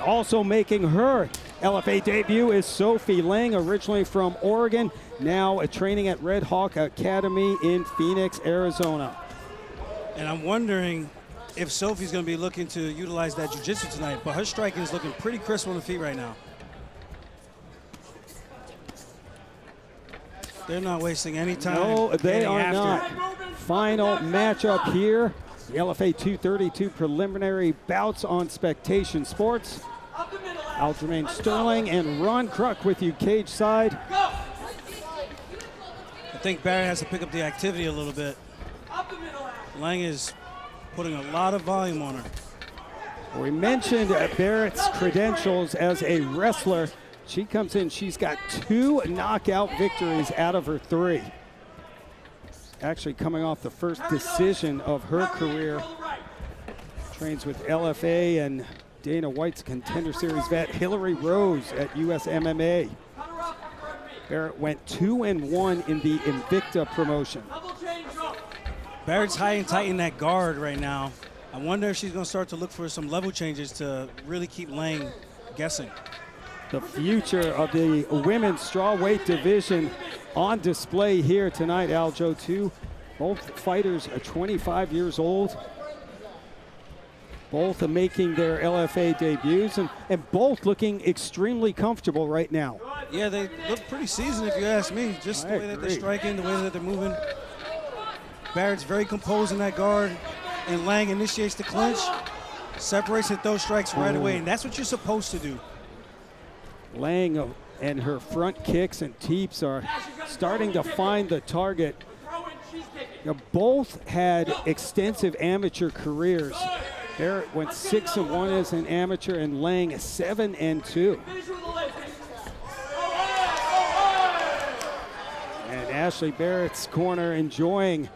Also making her LFA debut is Sofi Lэнg, originally from Oregon, now training at Red Hawk Academy in Phoenix, Arizona. And I'm wondering if Sofi's going to be looking to utilize that jiu-jitsu tonight, but her striking is looking pretty crisp on the feet right now. They're not wasting any time. No, they are not. Final matchup here. The LFA 232 preliminary bouts on Spectation Sports. Alджамейна Stерлinga and Rona Kruka with you cage side. I think Barrettt has to pick up the activity a little bit. Lэнg is putting a lot of volume on her. We mentioned Barrett's credentials as a wrestler. She comes in, she's got 2 knockout victories out of her 3. Actually coming off the first decision of her career. Trains with LFA and Dana White's Contender Series vet Hillary Rose at US MMA. Barrettt went 2-1 in the Invicta promotion. Barrett's high and tight in that guard right now. I wonder if she's going to start to look for some level changes to really keep Lэнg guessing. The future of the women's strawweight division on display here tonight, Aljo. Both fighters are 25 years old. Both are making their LFA debuts and both looking extremely comfortable right now. Yeah, they look pretty seasoned if you ask me. Just the way that they're striking, the way that they're moving. Barrett's very composed in that guard, and Lэнg initiates the clinch, separates and throws strikes right away, and that's what you're supposed to do. Lэнg and her front kicks and teeps are starting to find the target. Both had extensive amateur careers. Barrettt went 6-1 as an amateur, and Lэнg 7-2. And Eshli Barrett's corner enjoying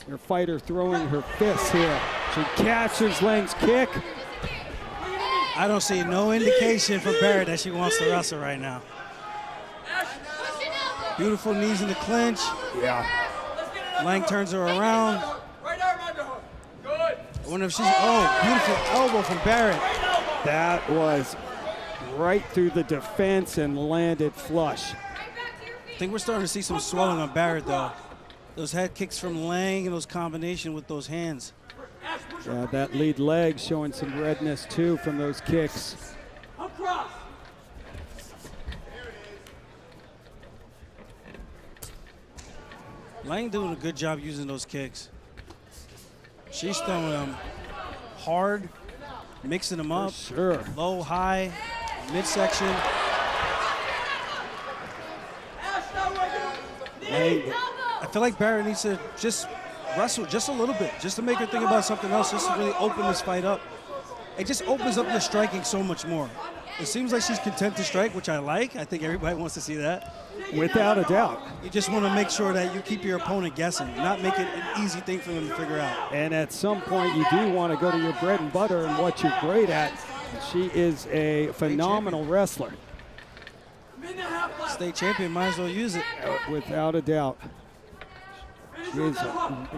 her fighter throwing her fists here. She catches Läng's kick. I don't see no indication from Barrettt that she wants to wrestle right now. Beautiful knees in the clinch. Yeah. Lэнg turns her around. I wonder if she's, oh, beautiful elbow from Barrettt. That was right through the defense and landed flush. I think we're starting to see some swelling on Barrettt though. Those head kicks from Lэнg and those combination with those hands. Yeah, that lead leg showing some redness too from those kicks. Lэнg doing a good job using those kicks. She's throwing them hard, mixing them up. Sure. Low, high, midsection. I feel like Barrettt needs to just wrestle just a little bit, just to make her think about something else, just to really open this fight up. It just opens up your striking so much more. It seems like she's content to strike, which I like. I think everybody wants to see that. Without a doubt. You just want to make sure that you keep your opponent guessing, not make it an easy thing for them to figure out. And at some point, you do want to go to your bread and butter and what you're great at. She is a phenomenal wrestler. State champion, might as well use it. Without a doubt. She is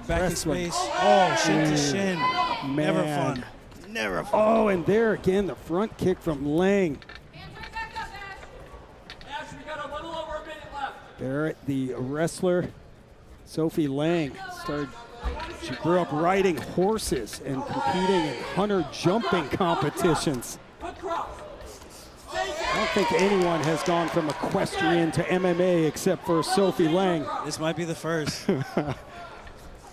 back in space. Oh, shin to shin. Man. Never fun. Never fun. Oh, and there again, the front kick from Lэнg. Barrettt, the wrestler, Sofi Lэнg, she grew up riding horses and competing in hunter jumping competitions. I don't think anyone has gone from equestrian to MMA except for Sofi Lэнg. This might be the first.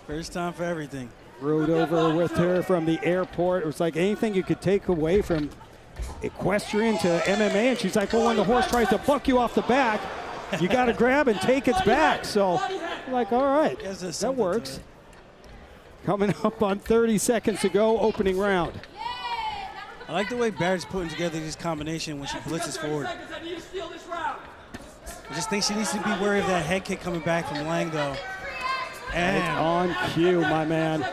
First time for everything. Rode over with her from the airport. It was like anything you could take away from equestrian to MMA, and she's like, well, when the horse tries to buck you off the back, you got to grab and take its back. So, like, all right, that works. Coming up on 30 seconds to go, opening round. I like the way Barrett's putting together these combinations when she blitzes forward. I just think she needs to be wary of that head kick coming back from Lэнг, though. And on cue, my man.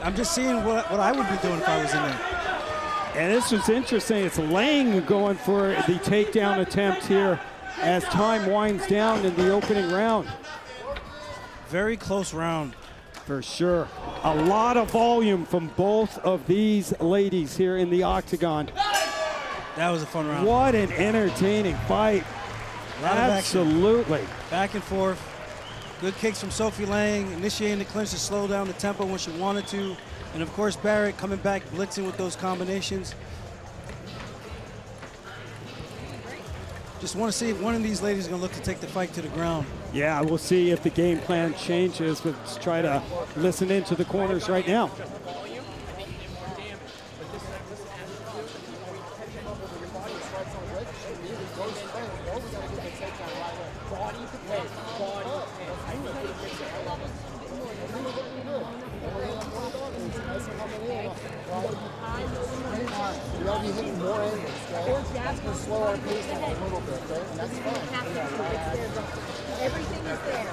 I'm just seeing what I would be doing if I was in there. And this was interesting. It's Lэнg going for the takedown attempt here as time winds down in the opening round. Very close round. For sure. A lot of volume from both of these ladies here in the octagon. That was a fun round. What an entertaining fight. Absolutely. Back and forth. Good kicks from Sophie Lэнg, initiating the clinch to slow down the tempo when she wanted to. And of course, Barrett coming back, blitzing with those combinations. Just want to see if one of these ladies is going to look to take the fight to the ground. Yeah, we'll see if the game plan changes. Let's try to listen into the corners right now. Everything is there.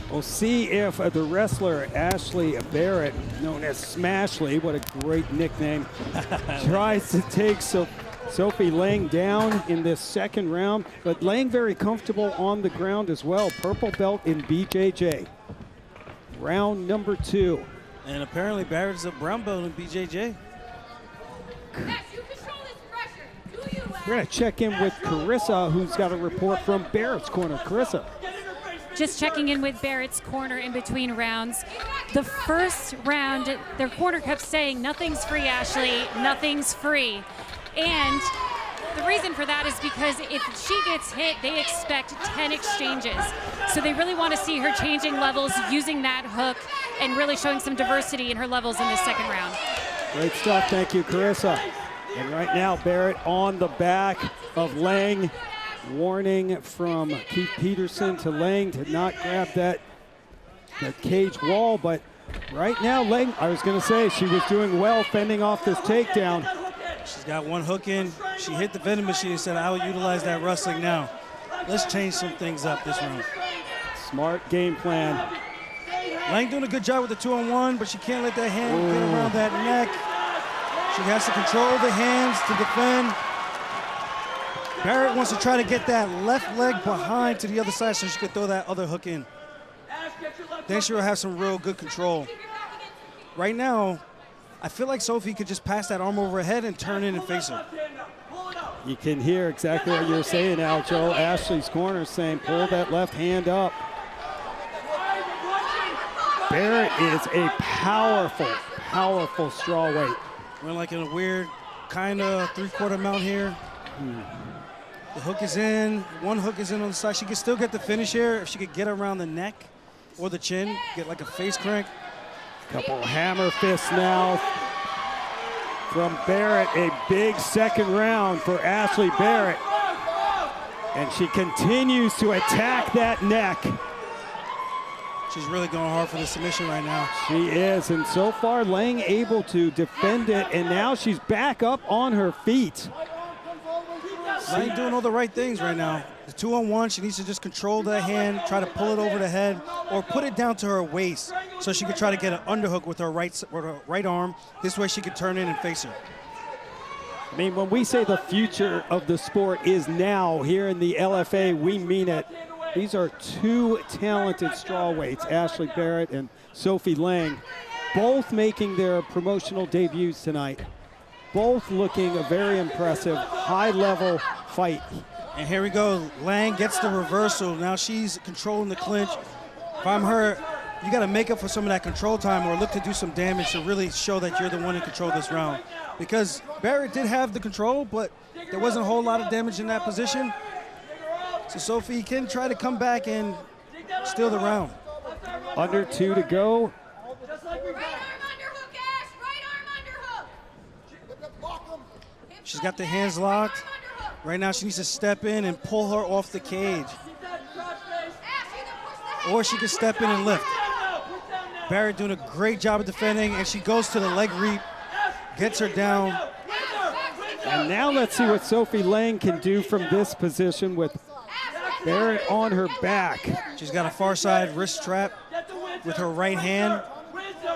We'll see if the wrestler Eshli Barrettt, known as Smashley, what a great nickname, tries to take Sophie Lэнg down in this second round. But Lэнg very comfortable on the ground as well. Purple belt in BJJ. Round number 2. And apparently Barrett's a brown belt in BJJ. We're going to check in with Carissa, who's got a report from Barrett's corner. Carissa. Just checking in with Barrett's corner in between rounds. The first round, their corner kept saying, nothing's free, Eshli, nothing's free. And the reason for that is because if she gets hit, they expect 10 exchanges. So they really want to see her changing levels, using that hook, and really showing some diversity in her levels in this second round. Great stuff, thank you, Carissa. And right now, Barrett on the back of Lэнg. Warning from Keith Peterson to Lэнg to not grab that cage wall, but right now, Lэнg, I was going to say, she was doing well fending off this takedown. She's got one hook in. She hit the vending machine and said, I will utilize that wrestling now. Let's change some things up this round. Smart game plan. Lэнg doing a good job with the 2-on-1, but she can't let that hand get around that neck. She has to control the hands to defend. Barrett wants to try to get that left leg behind to the other side so she could throw that other hook in. Then she will have some real good control. Right now, I feel like Sophie could just pass that arm over her head and turn in and face her. You can hear exactly what you're saying, Aljo. Ashley's corner saying, pull that left hand up. Barrett is a powerful, powerful strawweight. We're like in a weird kind of three-quarter mount here. The hook is in, one hook is in on the side. She could still get the finish here if she could get around the neck or the chin, get like a face crank. Couple hammer fists now from Barrett. A big second round for Eshli Barrett. And she continues to attack that neck. She's really going hard for the submission right now. She is, and so far Lэнg able to defend it, and now she's back up on her feet. Lэнg doing all the right things right now. The 2-on-1, she needs to just control that hand, try to pull it over the head, or put it down to her waist so she could try to get an underhook with her right arm. This way she could turn in and face her. I mean, when we say the future of the sport is now here in the LFA, we mean it. These are two talented strawweights, Eshli Barrett and Sophie Lэнg, both making their promotional debuts tonight. Both looking a very impressive, high-level fight. And here we go. Lэнg gets the reversal. Now she's controlling the clinch. If I'm her, you got to make up for some of that control time or look to do some damage to really show that you're the one in control this round. Because Barrett did have the control, but there wasn't a whole lot of damage in that position. So Sophie can try to come back and steal the round. Under 2 to go. She's got the hands locked. Right now she needs to step in and pull her off the cage. or she can step in and lift. Barrett doing a great job of defending, and she goes to the leg reap, gets her down. And now let's see what Sophie Lэнg can do from this position with Barrett on her back. She's got a far side wrist trap with her right hand.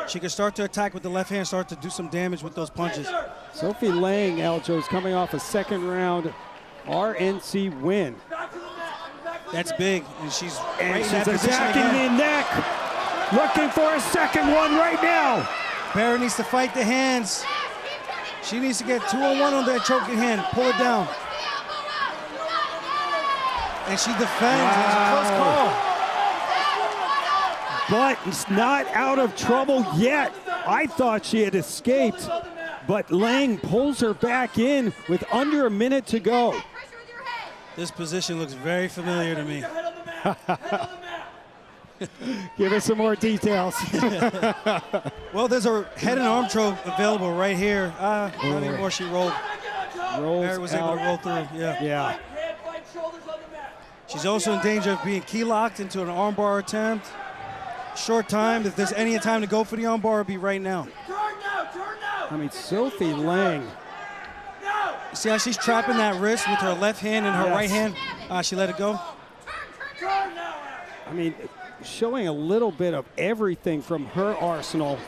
She can start to attack with the left hand, start to do some damage with those punches. Sophie Lэнg, Aljo, is coming off a second round RNC win. That's big, and she's attacking the neck, looking for a second one right now. Barrett needs to fight the hands. She needs to get 2-on-1 on that choking hand, pull it down. And she defends. Wow. It's a close call. But it's not out of trouble yet. I thought she had escaped, but Lэнg pulls her back in with under a minute to go. This position looks very familiar to me. Give us some more details. Well, there's a head and arm choke available right here. Not anymore, she rolled. Barrett was able to roll through, yeah. She's also in danger of being key locked into an armbar attempt. Short time. If there's any time to go for the armbar, it'll be right now. I mean, Sophie Lэнg. You see how she's trapping that wrist with her left hand and her right hand? She let it go. I mean, showing a little bit of everything from her arsenal.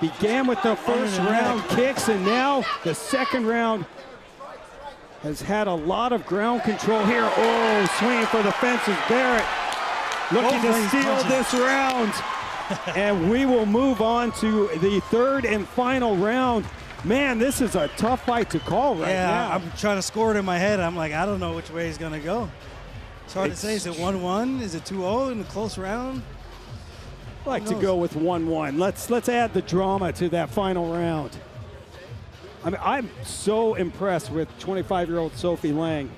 Began with the first round kicks, and now the second round has had a lot of ground control here. Oh, swinging for the fences. Barrett looking to steal this round. And we will move on to the third and final round. Man, this is a tough fight to call right now. Yeah, I'm trying to score it in my head. I'm like, I don't know which way he's going to go. It's hard to say. Is it 1-1? Is it 2-0 in the close round? I like to go with 1-1. Let's add the drama to that final round. I mean, I'm so impressed with 25-year-old Sophie Lэнg.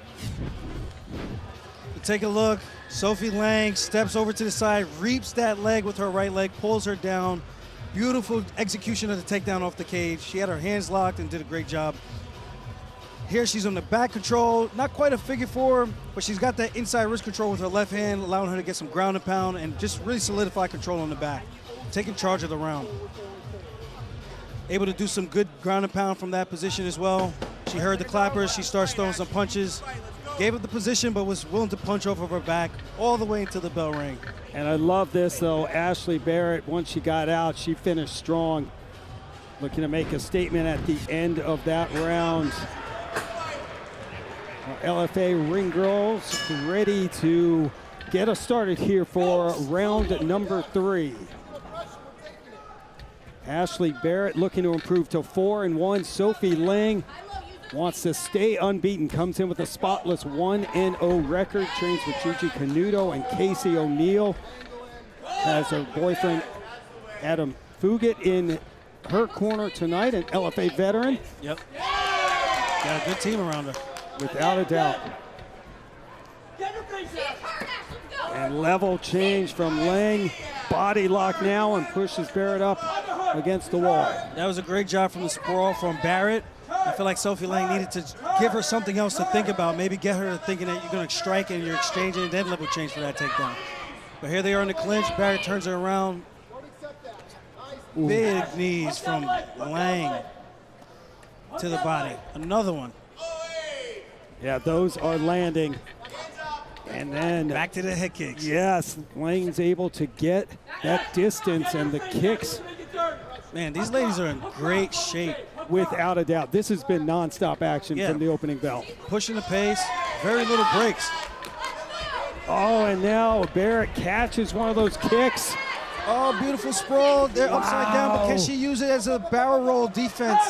Take a look. Sophie Lэнg steps over to the side, reaps that leg with her right leg, pulls her down. Beautiful execution of the takedown off the cage. She had her hands locked and did a great job. Here she's on the back control. Not quite a figure four, but she's got that inside wrist control with her left hand, allowing her to get some ground and pound and just really solidify control on the back. Taking charge of the round. Able to do some good ground and pound from that position as well. She heard the clappers. She starts throwing some punches. Gave up the position, but was willing to punch over her back all the way into the bell ring. And I love this, though. Eshli Barrett, once she got out, she finished strong. Looking to make a statement at the end of that round. Our LFA ring girls ready to get us started here for round number 3. Eshli Barrett looking to improve to 4-1. Sophie Lэнg wants to stay unbeaten, comes in with a spotless 1-0 record, trains with Gigi Canuto and Casey O'Neill. Has her boyfriend Adam Fugit in her corner tonight, an LFA veteran. Yep. Got a good team around her. Without a doubt. And level change from Lэнg. Body lock now and pushes Barrett up against the wall. That was a great job from the sprawl from Barrett. I feel like Sophie Lэнg needed to give her something else to think about. Maybe get her thinking that you're going to strike and you're exchanging, and then level change for that takedown. But here they are in the clinch. Barrett turns her around. Ooh. Big knees from Lэнg to the body. Another one. Yeah, those are landing. And then back to the head kicks. Yes, Längs able to get that distance and the kicks. Man, these ladies are in great shape. Without a doubt. This has been nonstop action from the opening bell. Pushing the pace, very little breaks. Oh, and now Barrett catches one of those kicks. Oh, beautiful sprawl. They're upside down, but can she use it as a barrel roll defense?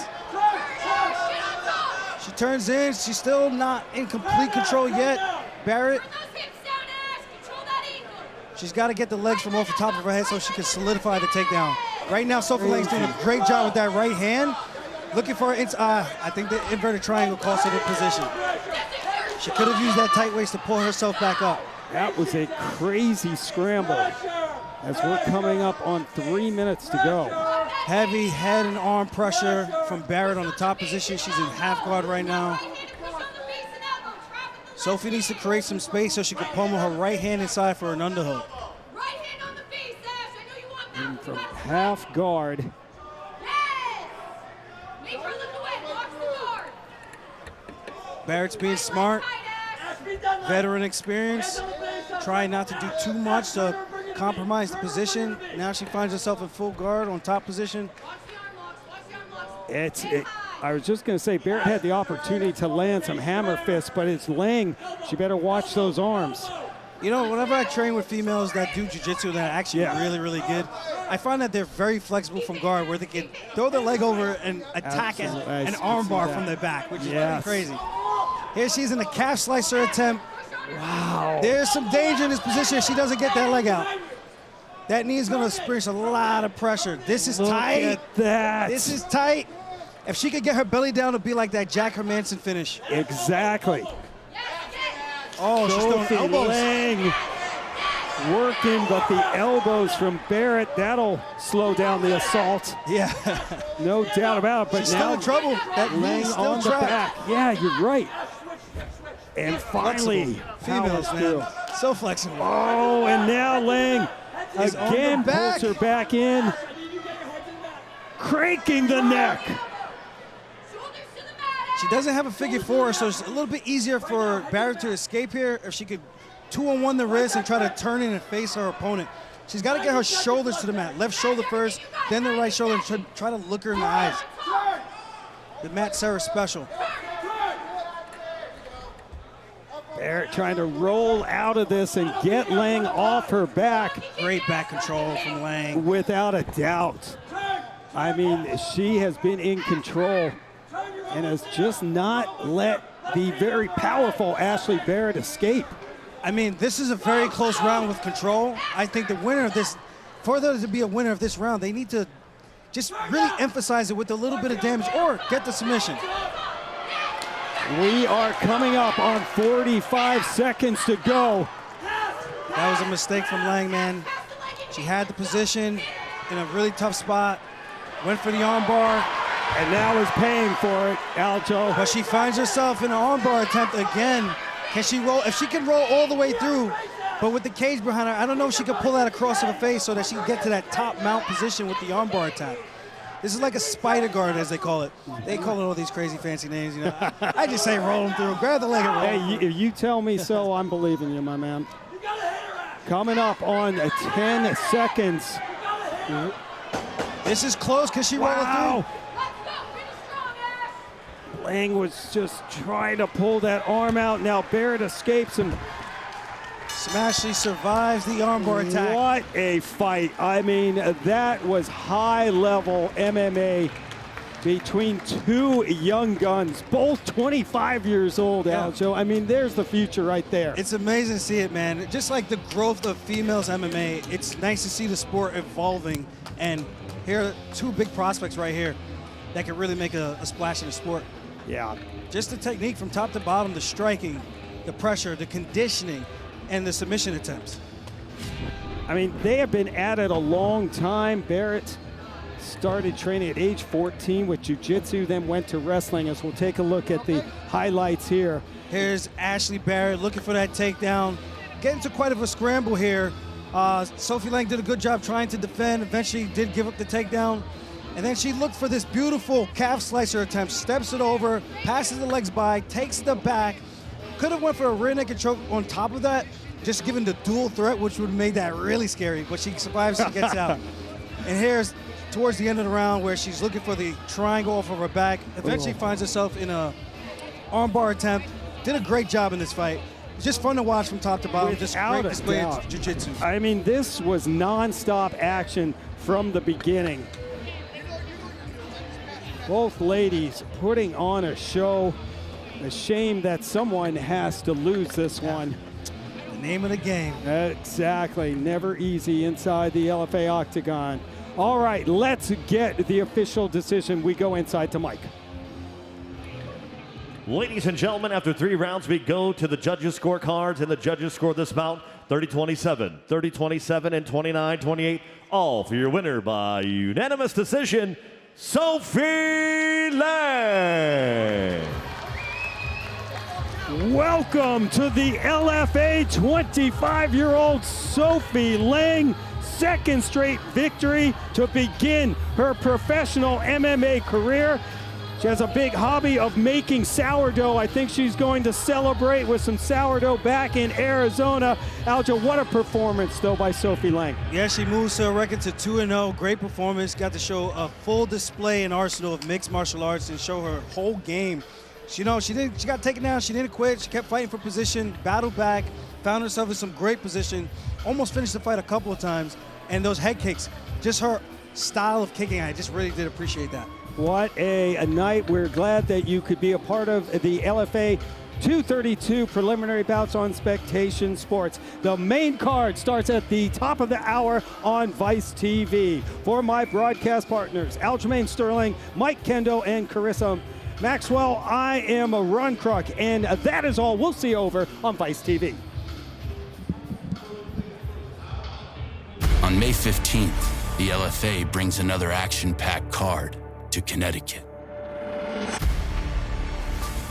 She turns in. She's still not in complete control yet. Barrett. She's got to get the legs from off the top of her head so she can solidify the takedown. Right now, Sophie Längs doing a great job with that right hand. Looking for an I think the inverted triangle cost her the position. She could have used that tight waist to pull herself back up. That was a crazy scramble as we're coming up on 3 minutes to go. Heavy head and arm pressure from Barrett on the top position. She's in half guard right now. Sophie needs to create some space so she can pummel her right hand inside for an underhook. from half guard. Barrett's being smart, veteran experience, trying not to do too much to compromise the position. Now she finds herself in full guard on top position. I was just going to say, Barrett had the opportunity to land some hammer fists, but it's Leng. She better watch those arms. You know, whenever I train with females that do jiu-jitsu that are actually really, really good, I find that they're very flexible from guard, where they can throw their leg over and attack an arm bar from their back, which is pretty crazy. Here she's in a calf slicer attempt. Wow. There's some danger in this position if she doesn't get that leg out. That knee is going to experience a lot of pressure. This is tight. Look at that. This is tight. If she could get her belly down, it'd be like that Jack Hermanson finish. Exactly. Oh, she's Sophie throwing elbows. Leng working, but the elbows from Barrett, that'll slow down the assault. Yeah. No doubt about it. But she's now still in trouble. That Leng knee's on still the trapped. back. Yeah, you're right. And finally, females, man, so flexible. Oh, and now Leng again pulls her back in, cranking the neck. She doesn't have a figure four, so it's a little bit easier for Barrett to escape here if she could 2-on-1 the wrist and try to turn in and face her opponent. She's got to get her shoulders to the mat. Left shoulder first, then the right shoulder, and try to look her in the eyes. The Matt Serra special. Barrett trying to roll out of this and get Leng off her back. Great back control from Leng. Without a doubt. I mean, she has been in control and has just not let the very powerful Ashley Barrett escape. I mean, this is a very close round with control. I think the winner of this, for there to be a winner of this round, they need to just really emphasize it with a little bit of damage or get the submission. We are coming up on 45 seconds to go. That was a mistake from Leng, man. She had the position in a really tough spot, went for the armbar, and now is paying for it, Aljo. But she finds herself in an armbar attempt again. Can she roll? If she can roll all the way through, but with the cage behind her, I don't know if she can pull that across her face so that she can get to that top mount position with the armbar attack. This is like a spider guard, as they call it. They call it all these crazy fancy names, you know. I just say roll them through, grab the leg and roll. Hey, if you tell me so, I'm believing you, my man. Coming up on 10 seconds. This is close. Can she roll it through? Leng was just trying to pull that arm out. Now Barrett escapes him. Smashy survives the armbar attack. What a fight. I mean, that was high-level MMA between two young guns, both 25 years old, Aljo. I mean, there's the future right there. It's amazing to see it, man. Just like the growth of females MMA, it's nice to see the sport evolving. And here are two big prospects right here that can really make a splash in the sport. Yeah. Just the technique from top to bottom, the striking, the pressure, the conditioning, and the submission attempts. I mean, they have been at it a long time. Barrett started training at age 14 with jiu-jitsu, then went to wrestling, as we'll take a look at the highlights here. Here's Ashley Barrett looking for that takedown. Getting to quite of a scramble here. Sophie Lэнg did a good job trying to defend, eventually did give up the takedown. And then she looked for this beautiful calf slicer attempt, steps it over, passes the legs by, takes the back. Could have went for a rear naked choke on top of that, just given the dual threat, which would have made that really scary, but she survives, she gets out. And here's towards the end of the round where she's looking for the triangle off of her back, eventually finds herself in a armbar attempt. Did a great job in this fight. It's just fun to watch from top to bottom. Just great display of jiu-jitsu. I mean, this was non-stop action from the beginning. Both ladies putting on a show. A shame that someone has to lose this one. The name of the game. Exactly. Never easy inside the LFA octagon. All right, let's get the official decision. We go inside to Mike. Ladies and gentlemen, after 3 rounds, we go to the judges' scorecards, and the judges score this bout 30-27, 30-27, and 29-28. All for your winner by unanimous decision, Sophie Lэнg. Welcome to the LFA, 25-year-old Sophie Lэнg second straight victory to begin her professional MMA career. She has a big hobby of making sourdough. I think she's going to celebrate with some sourdough back in Arizona. Alja, what a performance, though, by Sofi Lэнg. Yeah, she moves her record to 2-0. Great performance. Got to show a full display and arsenal of mixed martial arts and show her whole game. She got taken down. She didn't quit. She kept fighting for position, battled back, found herself in some great position, almost finished the fight a couple of times. And those head kicks, just her style of kicking, I just really did appreciate that. What a night. We're glad that you could be a part of the LFA 232 preliminary bouts on Spectation Sports. The main card starts at the top of the hour on Vice TV. For my broadcast partners, Alджамейна Stерлинga, Mike Kendo, and Carissa Maxwell, I am a Ron Kruk, and that is all. We'll see you over on Vice TV. On May 15th, the LFA brings another action-packed card to Connecticut,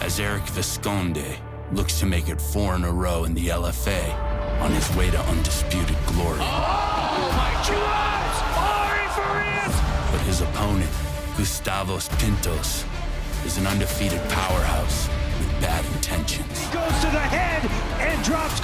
as Eric Visconde looks to make it 4 in a row in the LFA on his way to undisputed glory. Oh, my God! But his opponent, Gustavo Pintos, is an undefeated powerhouse with bad intentions. Goes to the head and drops